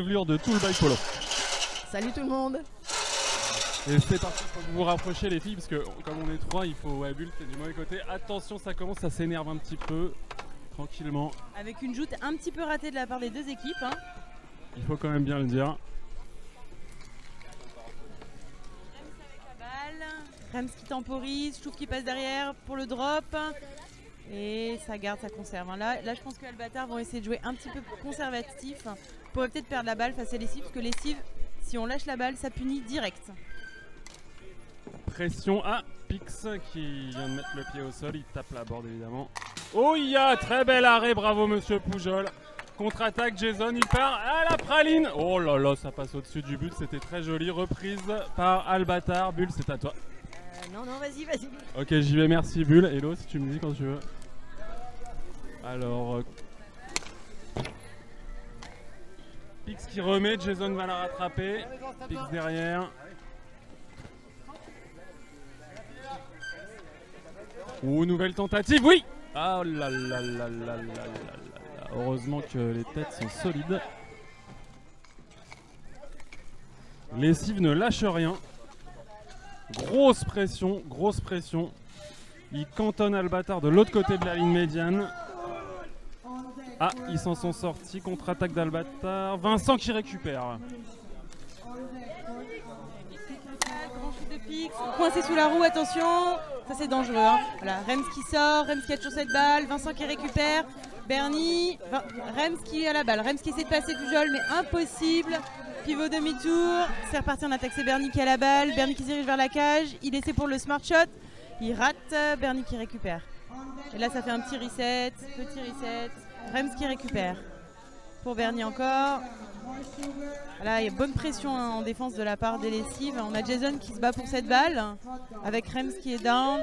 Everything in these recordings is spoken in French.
chevelure de tout le bail polo. Salut tout le monde. Et c'est parti, faut que vous vous rapprochiez les filles parce que comme on est trois, il faut... Ouais, Bulle, t'es du mauvais côté. Attention, ça commence, ça s'énerve un petit peu. Tranquillement. Avec une joute un petit peu ratée de la part des deux équipes. Hein. Il faut quand même bien le dire. Rems qui temporise, Stouff qui passe derrière pour le drop. Et ça garde, ça conserve. Hein. Là, je pense que Albatars vont essayer de jouer un petit peu conservatif. Pourrait peut-être perdre la balle face à Lessive, parce que Lessive, si on lâche la balle, ça punit direct. Pression à Pix qui vient de mettre le pied au sol. Il tape la board évidemment. Oh, il y a très bel arrêt, bravo monsieur Poujol. Contre-attaque, Jason, il part à la praline. Oh là là, ça passe au-dessus du but, c'était très joli. Reprise par Albatars. Bulle, c'est à toi. Non, vas-y. Ok, j'y vais, merci Bulle. Hello, si tu me dis quand tu veux. Alors... Pix qui remet, Jason va la rattraper. Pix derrière. Oh, nouvelle tentative, oui. Oh là là là là là là. Heureusement que les têtes sont solides. Lessive ne lâche rien. Grosse pression, grosse pression. Il cantonne Albatars de l'autre côté de la ligne médiane. Ah, ils s'en sont sortis. Contre-attaque d'Albatars. Vincent qui récupère. Grand shoot de Pix, coincé sous la roue, attention. Ça c'est dangereux. Hein. Voilà, Rems qui sort, Rems qui a toujours cette balle, Vincent qui récupère. Bernie, Rems qui a la balle. Rems qui essaie de passer Pujol, mais impossible. Pivot demi-tour, c'est reparti en attaque, c'est Bernie qui a la balle, Bernie qui se dirige vers la cage, il essaie pour le smart shot, il rate, Bernie qui récupère. Et là ça fait un petit reset, Rems qui récupère. Pour Bernie encore. Là il y a bonne pression hein, en défense de la part des Lessives. On a Jason qui se bat pour cette balle, avec Rems qui est down.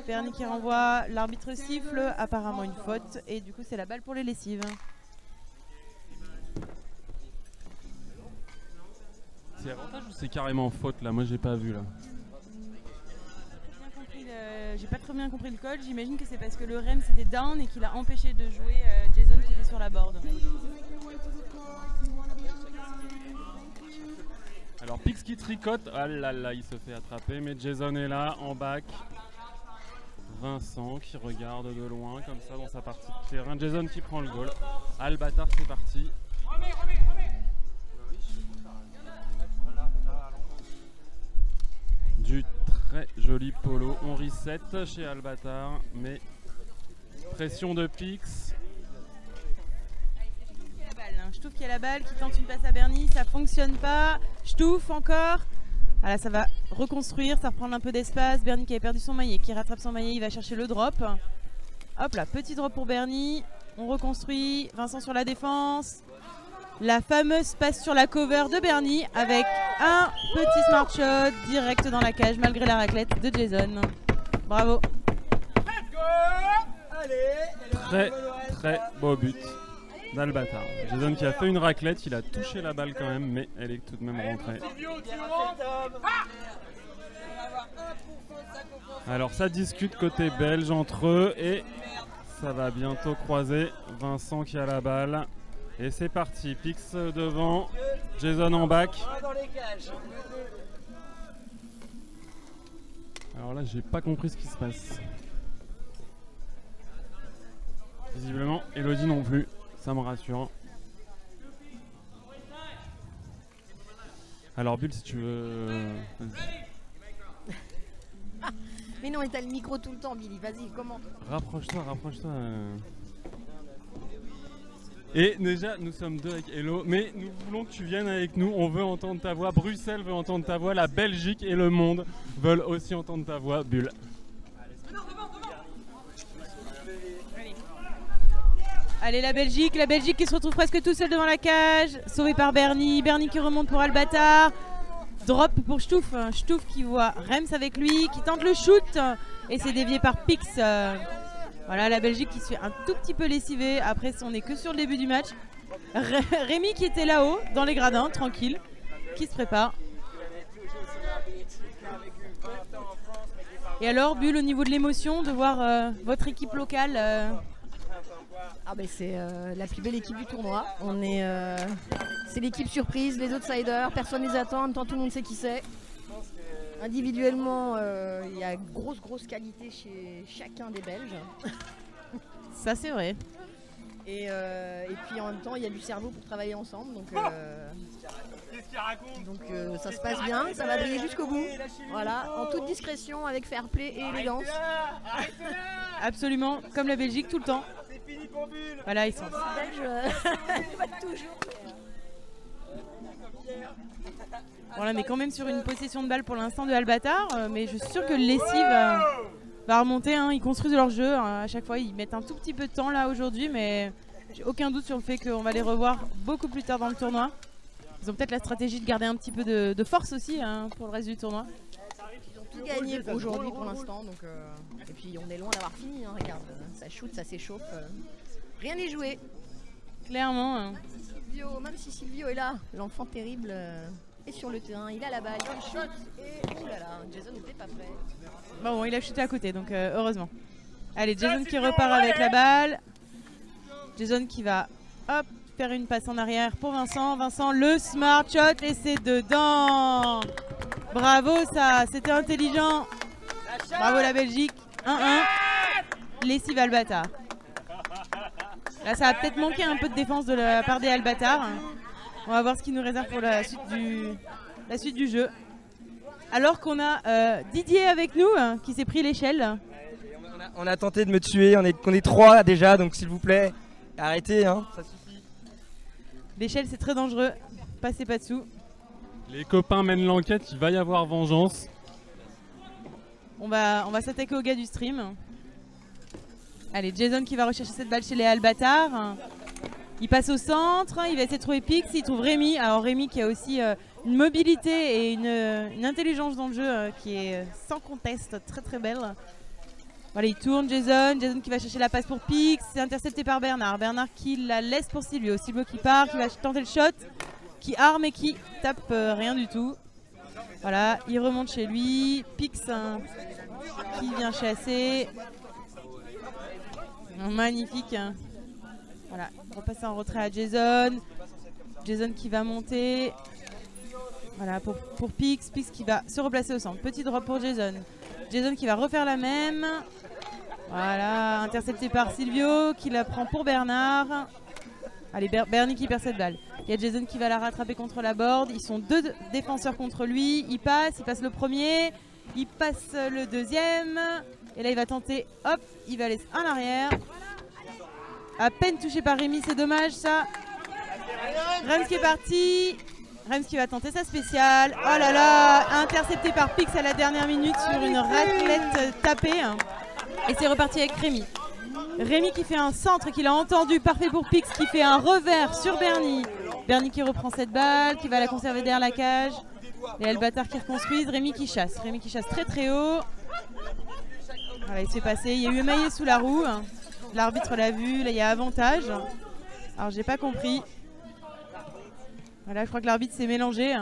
Bernie qui renvoie, l'arbitre siffle, apparemment une faute, et du coup c'est la balle pour les Lessives. C'est avantage ou c'est carrément faute là? Moi j'ai pas vu là. J'ai pas très bien compris le call, j'imagine que c'est parce que le Rems était down et qu'il a empêché de jouer Jason qui était sur la board. Alors Pix qui tricote, ah là là il se fait attraper mais Jason est là en back. Vincent qui regarde de loin comme ça dans sa partie de terrain. Jason qui prend le goal. Albatars c'est parti. Du très joli polo. On reset chez Albatars, mais pression de Pix. Stouff qui a la balle, qui tente une passe à Bernie, ça fonctionne pas. Stouff encore. Voilà, ça va reconstruire, ça reprend un peu d'espace. Bernie qui avait perdu son maillet, qui rattrape son maillet, il va chercher le drop. Hop là, petit drop pour Bernie. On reconstruit. Vincent sur la défense. La fameuse passe sur la cover de Bernie avec un petit smart shot direct dans la cage malgré la raclette de Jason. Bravo. Très très beau but d'Albatars. Jason qui a fait une raclette, il a touché la balle quand même, mais elle est tout de même rentrée. Alors ça discute côté belge entre eux et ça va bientôt croiser. Vincent qui a la balle. Et c'est parti, Pix devant, Jason en back. Alors là, j'ai pas compris ce qui se passe. Visiblement, Elodie non plus, ça me rassure. Alors Bulle, si tu veux... Mais non, t'as le micro tout le temps, Billy, vas-y, comment? Rapproche-toi. Et déjà, nous sommes deux avec Hello, mais nous voulons que tu viennes avec nous, on veut entendre ta voix, Bruxelles veut entendre ta voix, la Belgique et le monde veulent aussi entendre ta voix, Bulle. Allez, la Belgique qui se retrouve presque tout seul devant la cage, sauvé par Bernie, Bernie qui remonte pour Albatars, drop pour Stouff, Stouff qui voit Rems avec lui, qui tente le shoot, et c'est dévié par Pix. Voilà la Belgique qui se fait un tout petit peu lessiver. Après on n'est que sur le début du match. Rémi qui était là-haut dans les gradins, tranquille, qui se prépare. Et alors Bulle, au niveau de l'émotion de voir votre équipe locale Ah ben c'est la plus belle équipe du tournoi. C'est l'équipe surprise, les outsiders, personne ne les attend, en même temps tout le monde sait qui c'est. Individuellement, il y a grosse qualité chez chacun des Belges. Ça c'est vrai. Et puis en même temps, il y a du cerveau pour travailler ensemble. Donc ça se passe bien, ça va briller jusqu'au bout. Voilà, en toute discrétion, avec fair play et élégance. Absolument, comme la Belgique tout le temps. Voilà, ils sont. Belges, pas toujours. Voilà, mais quand même sur une possession de balle pour l'instant de Albatar. Mais je suis sûre que le lessive va remonter. Hein. Ils construisent leur jeu. À chaque fois, ils mettent un tout petit peu de temps là aujourd'hui. Mais j'ai aucun doute sur le fait qu'on va les revoir beaucoup plus tard dans le tournoi. Ils ont peut-être la stratégie de garder un petit peu de force aussi hein, pour le reste du tournoi. Ils ont tout gagné aujourd'hui pour l'instant. Et puis on est loin d'avoir fini. Hein, regarde, ça shoot, ça s'échauffe. Rien n'est joué. Clairement. Hein. Même si Silvio est là, l'enfant terrible est sur le terrain, il a la balle, il shoot et oulala, Jason n'était pas prêt. Bon, il a chuté à côté, donc heureusement. Allez, Jason qui repart avec la balle. Jason qui va hop, faire une passe en arrière pour Vincent. Vincent, le smart shot et c'est dedans. Bravo ça, c'était intelligent. Bravo la Belgique. 1-1. Lessive Albatar. Là, ça va peut-être manquer un peu de défense de la part des Albatars. On va voir ce qu'il nous réserve pour la suite du jeu. Alors qu'on a Didier avec nous, qui s'est pris l'échelle. On a tenté de me tuer, on est 3 déjà, donc s'il vous plaît, arrêtez, hein, ça suffit. L'échelle, c'est très dangereux. Passez pas dessous. Les copains mènent l'enquête, il va y avoir vengeance. On va s'attaquer au gars du stream. Allez, Jason qui va rechercher cette balle chez les Albatars. Il passe au centre, il va essayer de trouver Pix, il trouve Rémi. Alors Rémi qui a aussi une mobilité et une intelligence dans le jeu qui est sans conteste très très belle. Voilà, il tourne Jason qui va chercher la passe pour Pix, c'est intercepté par Bernard. Bernard qui la laisse pour Silvio. Silvio qui part, qui va tenter le shot, qui arme et qui tape rien du tout. Voilà, il remonte chez lui. Pix qui vient chasser. Magnifique. Voilà, repasser en retrait à Jason. Jason qui va monter. Voilà, pour Pix. Pix qui va se replacer au centre. Petit drop pour Jason. Jason qui va refaire la même. Voilà, intercepté par Silvio qui la prend pour Bernard. Allez, Bernie qui perd cette balle. Il y a Jason qui va la rattraper contre la board. Ils sont 2 défenseurs contre lui. Il passe le premier. Il passe le deuxième. Et là, il va tenter. Hop, il va laisser en arrière. À peine touché par Rémi, c'est dommage ça. Rems qui est parti. Rems qui va tenter sa spéciale. Oh là là, intercepté par Pix à la dernière minute sur une raclette tapée. Et c'est reparti avec Rémi. Rémi qui fait un centre qu'il a entendu, parfait pour Pix, qui fait un revers sur Bernie. Bernie qui reprend cette balle, qui va la conserver derrière la cage. Les Albatars qui reconstruisent, Rémi qui chasse très très haut. Voilà, il s'est passé, il y a eu maillet sous la roue. L'arbitre l'a vu, là il y a avantage. Alors j'ai pas compris. Voilà, je crois que l'arbitre s'est mélangé.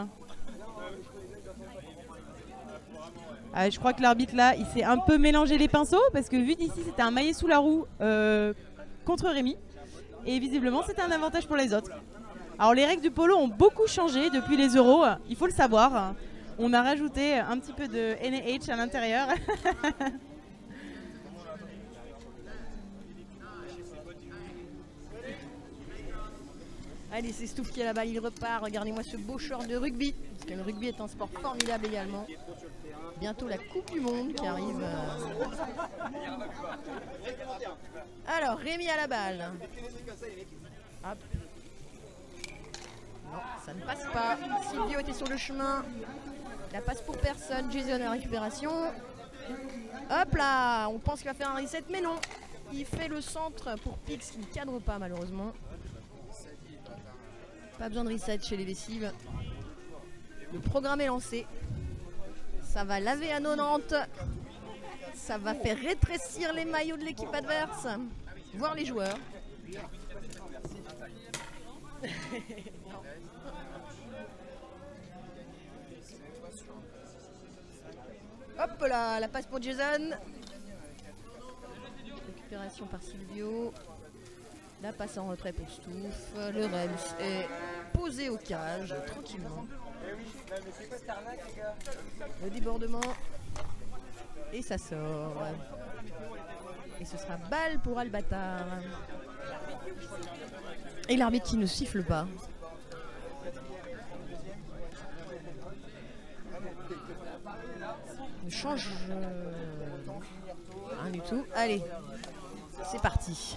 Je crois que l'arbitre là, il s'est un peu mélangé les pinceaux parce que vu d'ici c'était un maillet sous la roue contre Rémi. Et visiblement c'était un avantage pour les autres. Alors les règles du polo ont beaucoup changé depuis les euros, il faut le savoir. On a rajouté un petit peu de NAH à l'intérieur. Allez, c'est Stouff qui a la balle, il repart. Regardez-moi ce beau short de rugby. Parce que le rugby est un sport formidable également. Bientôt la Coupe du Monde qui arrive. Alors, Rémi à la balle. Hop. Non, ça ne passe pas. Silvio était sur le chemin. La passe pour personne. Jason à la récupération. Hop là, on pense qu'il va faire un reset, mais non. Il fait le centre pour Pix qui ne cadre pas malheureusement. Pas besoin de reset chez les lessives. Le programme est lancé. Ça va laver à 90. Ça va faire rétrécir les maillots de l'équipe adverse. Voir les joueurs. Hop là, la passe pour Jason. Récupération par Silvio. La passe en retrait pour Stouff. Le Rems est posé au cage, tranquillement. Le débordement. Et ça sort. Et ce sera balle pour Albatar. Et l'arbitre qui ne siffle pas. Ne change rien du tout. Allez, c'est parti.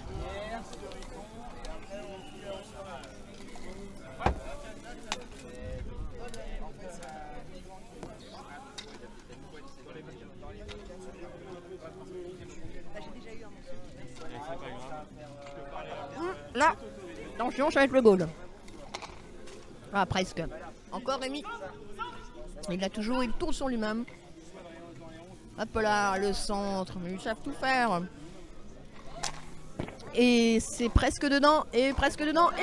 Là, attention, ça va être le goal. Ah, presque. Encore Rémi. Il l'a toujours, il tourne sur lui-même. Hop là, le centre, mais ils savent tout faire. Et c'est presque dedans, et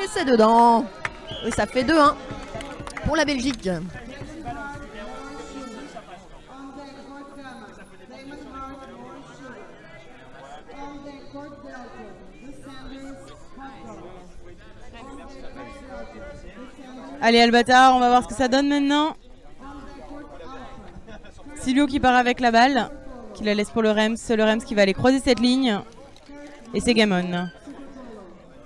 c'est dedans. Et ça fait 2-1 pour la Belgique. Allez Albatar, on va voir ce que ça donne maintenant. Silvio qui part avec la balle, qui la laisse pour le Rems qui va aller croiser cette ligne. Et c'est game on.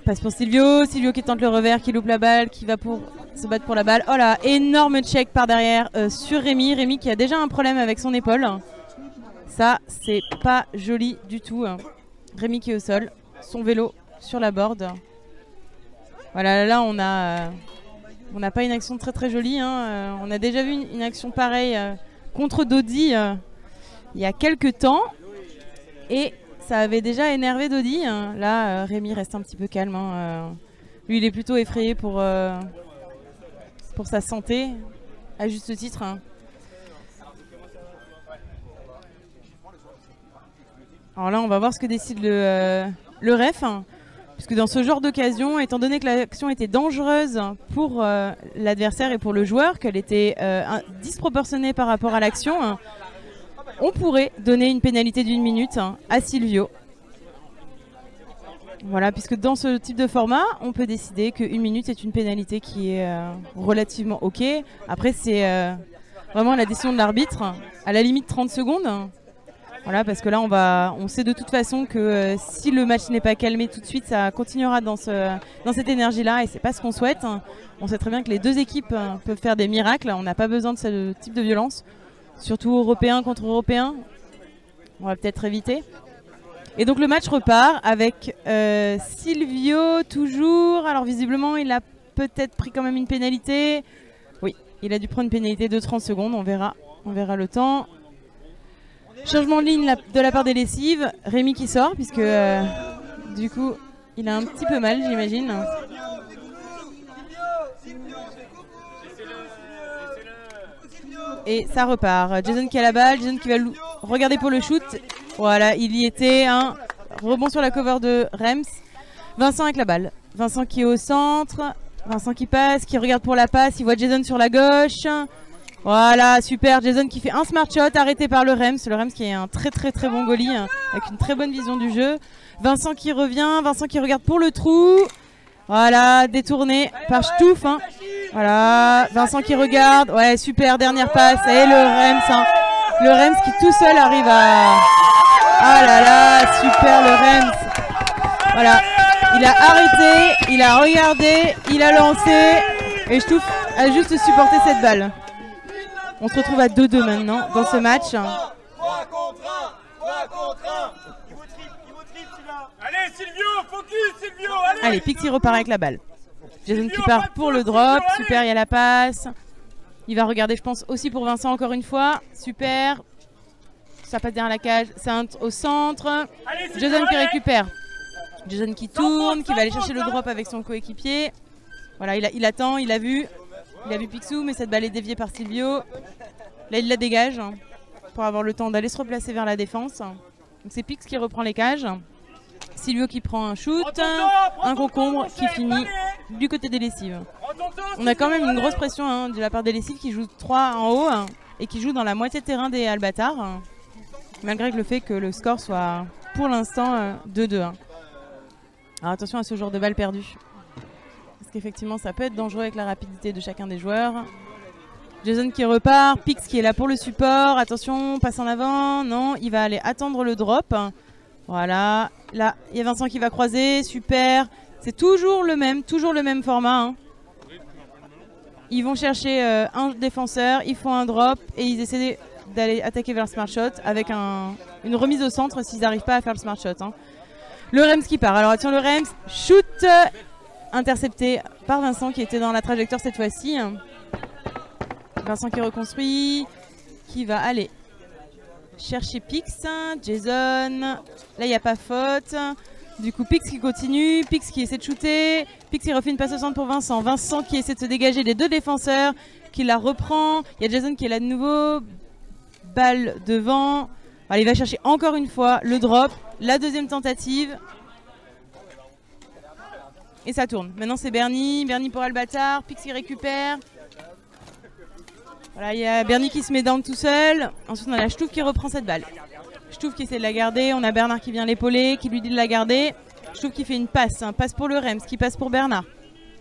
Passe pour Silvio qui tente le revers, qui loupe la balle, qui va pour se battre pour la balle. Oh là, énorme check par derrière sur Rémi qui a déjà un problème avec son épaule. Ça, c'est pas joli du tout. Rémi qui est au sol, son vélo sur la board. Voilà, là on n'a pas une action très très jolie. On a déjà vu une action pareille contre Dodi il y a quelques temps. Et ça avait déjà énervé Dodi. Là, Rémi reste un petit peu calme. Lui, il est plutôt effrayé pour sa santé, à juste titre. Alors là, on va voir ce que décide le ref. Puisque dans ce genre d'occasion, étant donné que l'action était dangereuse pour l'adversaire et pour le joueur, qu'elle était disproportionnée par rapport à l'action, on pourrait donner une pénalité d'1 minute à Silvio. Voilà, puisque dans ce type de format, on peut décider que 1 minute est une pénalité qui est relativement OK. Après, c'est vraiment la décision de l'arbitre, à la limite 30 secondes. Voilà, parce que là, on sait de toute façon que si le match n'est pas calmé tout de suite, ça continuera dans cette énergie-là et c'est pas ce qu'on souhaite. On sait très bien que les deux équipes peuvent faire des miracles. On n'a pas besoin de ce type de violence, surtout européen contre européen. On va peut-être éviter. Et donc le match repart avec Silvio toujours. Alors visiblement, il a peut-être pris quand même une pénalité. Oui, il a dû prendre une pénalité de 30 secondes. On verra le temps. Changement de ligne de la part des lessives. Rémi qui sort, puisque du coup, il a un petit peu mal, j'imagine. Et ça repart. Jason qui a la balle, Jason qui va regarder pour le shoot. Voilà, il y était. Un rebond sur la cover de Rems. Vincent avec la balle. Vincent qui est au centre. Vincent qui passe, qui regarde pour la passe. Il voit Jason sur la gauche. Voilà, super. Jason qui fait un smart shot arrêté par le Rems. Le Rems qui est un très très très bon goalie avec une très bonne vision du jeu. Vincent qui revient. Vincent qui regarde pour le trou. Voilà, détourné par Stouff. Voilà, Vincent qui regarde. Ouais, super, dernière passe. Et le Rems. Le Rems qui tout seul arrive à... Ah là là, super le Rems. Voilà, il a arrêté, il a regardé, il a lancé. Et Stouff a juste supporté cette balle. On se retrouve à 2-2 maintenant dans ce match. 3 contre 1. Il vous tripe celui-là. Allez Silvio, focus Silvio, allez. Allez, Pixie repart avec la balle. Jason qui part pour le drop. Super, il y a la passe. Il va regarder, je pense, aussi pour Vincent encore une fois. Super. Ça passe derrière la cage. C'est au centre. Jason qui récupère. Jason qui tourne, qui va aller chercher le drop avec son coéquipier. Voilà, il attend, il a vu. Il a vu Picsou, mais cette balle est déviée par Silvio. Là, il la dégage pour avoir le temps d'aller se replacer vers la défense. Donc c'est Pix qui reprend les cages. Silvio qui prend un shoot, un concombre qui finit du côté des lessives. On a quand même une grosse pression de la part des lessives qui jouent 3 en haut et qui jouent dans la moitié de terrain des Albatars. Malgré le fait que le score soit pour l'instant 2-2. Alors attention à ce genre de balle perdue. Parce qu'effectivement, ça peut être dangereux avec la rapidité de chacun des joueurs. Jason qui repart, Pix qui est là pour le support. Attention, passe en avant. Non, il va aller attendre le drop. Voilà. Là, il y a Vincent qui va croiser. Super. C'est toujours le même format. Hein. Ils vont chercher un défenseur, ils font un drop et ils essaient d'aller attaquer vers le smart shot avec une remise au centre s'ils n'arrivent pas à faire le smart shot. Hein. Le Rems qui part. Alors attention, le Rems, shoot intercepté par Vincent qui était dans la trajectoire cette fois-ci. Vincent qui reconstruit, qui va aller chercher Pix, Jason. Là, il n'y a pas faute. Du coup, Pix qui continue, Pix qui essaie de shooter, Pix qui refait une passe au centre pour Vincent. Vincent qui essaie de se dégager des deux défenseurs, qui la reprend. Il y a Jason qui est là de nouveau. Balle devant. Allez, il va chercher encore une fois le drop. La deuxième tentative. Et ça tourne. Maintenant, c'est Bernie. Bernie pour Albatar. Pix qui récupère. Voilà, il y a Bernie qui se met down tout seul. Ensuite, on a la Stouff qui reprend cette balle. Stouff qui essaie de la garder, on a Bernard qui vient l'épauler, qui lui dit de la garder. Stouff qui fait une passe, passe pour le Rems, qui passe pour Bernard.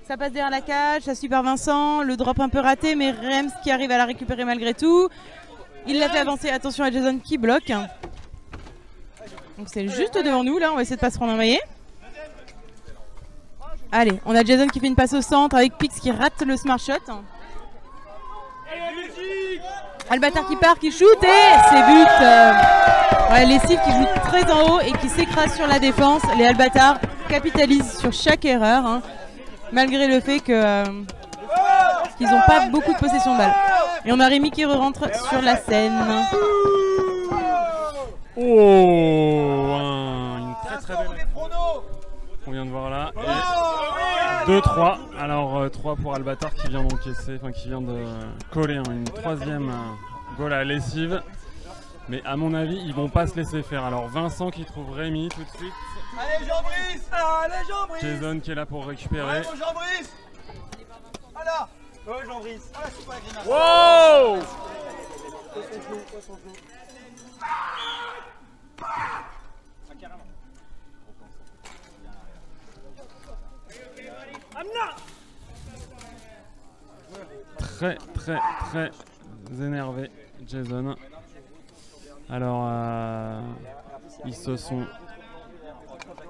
Ça passe derrière la cage, ça suit par Vincent, le drop un peu raté, mais Rems qui arrive à la récupérer malgré tout. Il l'a fait avancer, attention à Jason qui bloque. Donc c'est juste devant nous, là, on va essayer de pas se prendre un maillet. Allez, on a Jason qui fait une passe au centre avec Pix qui rate le smart shot. Albatar qui part, qui shoot et c'est but. Ouais, les Cives qui jouent très en haut et qui s'écrasent sur la défense. Les Albatars capitalisent sur chaque erreur, hein, malgré le fait que qu'ils n'ont pas beaucoup de possession de balle. Et on a Rémi qui rentre sur la scène. Oh, une très belle qu'on vient de voir là. 2-3. Alors 3 pour Albatar qui vient d'encaisser, enfin qui vient de coller une troisième goal à lessive. Mais à mon avis, ils vont pas se laisser faire. Alors Vincent qui trouve Rémi tout de suite. Allez Jean-Brice, allez Jean-Brice. Jason qui est là pour récupérer. Bravo Jean-Brice. Voilà. Ouais Jean-Brice. Ah, c'est pas la wow. Très énervé Jason. Alors ils se sont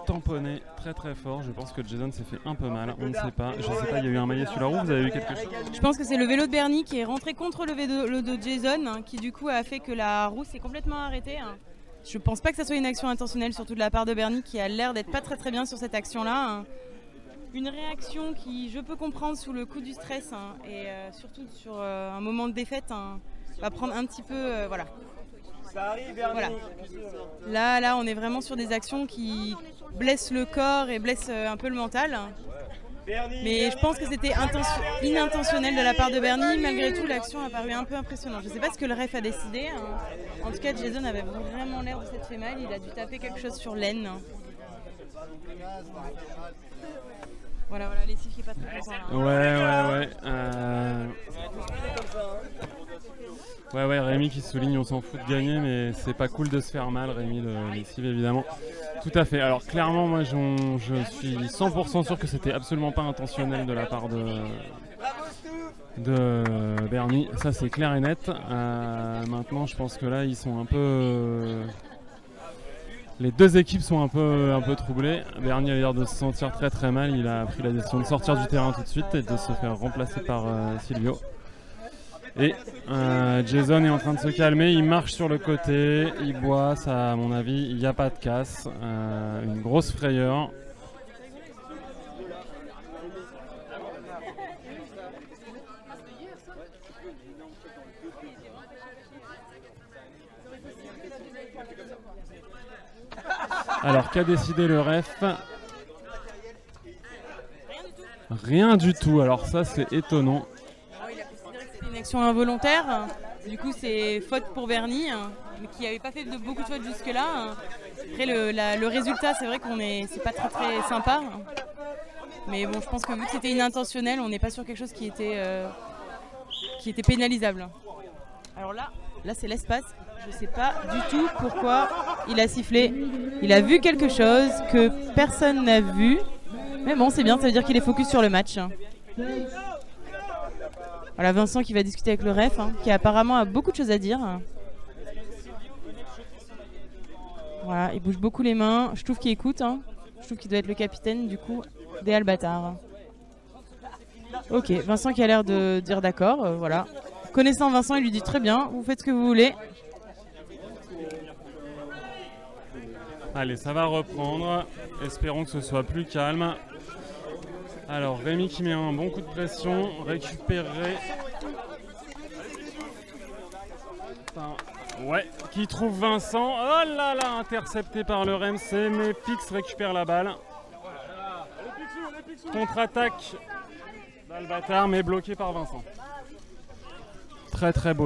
tamponnés très fort. Je pense que Jason s'est fait un peu mal, on ne sait pas. Je sais pas, il y a eu un maillet sur la roue, vous avez vu quelque chose? Je pense que c'est le vélo de Bernie qui est rentré contre le vélo de Jason, hein, qui du coup a fait que la roue s'est complètement arrêtée. Hein. Je pense pas que ça soit une action intentionnelle, surtout de la part de Bernie qui a l'air d'être pas très bien sur cette action-là. Hein. Une réaction qui, je peux comprendre, sous le coup du stress hein, et surtout sur un moment de défaite, hein, va prendre un petit peu, voilà. Ça arrive, Bernie. Voilà. Là, on est vraiment sur des actions qui blessent le corps et blessent un peu le mental. Mais je pense que c'était inintentionnel de la part de Bernie. Malgré tout, l'action a paru un peu impressionnante. Je ne sais pas ce que le ref a décidé. Hein. En tout cas, Jason avait vraiment l'air de s'être fait mal. Il a dû taper quelque chose sur l'aine. Voilà, les Cives qui est pas très content. Ouais, Rémi qui souligne, on s'en fout de gagner, mais c'est pas cool de se faire mal, Rémi, les Cives évidemment. Tout à fait. Alors clairement, moi je suis 100% sûr que c'était absolument pas intentionnel de la part de Bernie. Ça c'est clair et net. Maintenant, je pense que là, ils sont un peu... Les deux équipes sont un peu troublées. Bernie a l'air de se sentir très mal. Il a pris la décision de sortir du terrain tout de suite et de se faire remplacer par Silvio. Et Jason est en train de se calmer. Il marche sur le côté, il boit. Ça, à mon avis, il n'y a pas de casse. Une grosse frayeur. Alors, qu'a décidé le ref? Rien du tout. Alors ça, c'est étonnant. Il a considéré que c'était une action involontaire. Du coup, c'est faute pour Bernie, mais qui n'avait pas fait beaucoup de fautes jusque-là. Après, le résultat, c'est vrai c'est pas très sympa. Mais bon, je pense que vu que c'était inintentionnel, on n'est pas sur quelque chose qui était pénalisable. Alors là c'est l'espace. Je sais pas du tout pourquoi il a sifflé. Il a vu quelque chose que personne n'a vu. Mais bon, c'est bien, ça veut dire qu'il est focus sur le match. Voilà, Vincent qui va discuter avec le ref, hein, qui apparemment a beaucoup de choses à dire. Voilà, il bouge beaucoup les mains. Je trouve qu'il écoute. Hein. Je trouve qu'il doit être le capitaine du coup des Albatars. Ok, Vincent qui a l'air de dire d'accord. Voilà. Connaissant Vincent, il lui dit très bien, vous faites ce que vous voulez. Allez, ça va reprendre. Espérons que ce soit plus calme. Alors, Rémi qui met un bon coup de pression. Récupéré. Ouais, qui trouve Vincent. Oh là là, intercepté par le REMC, mais Pix récupère la balle. Contre-attaque d'Albatar, mais bloqué par Vincent. Très très beau.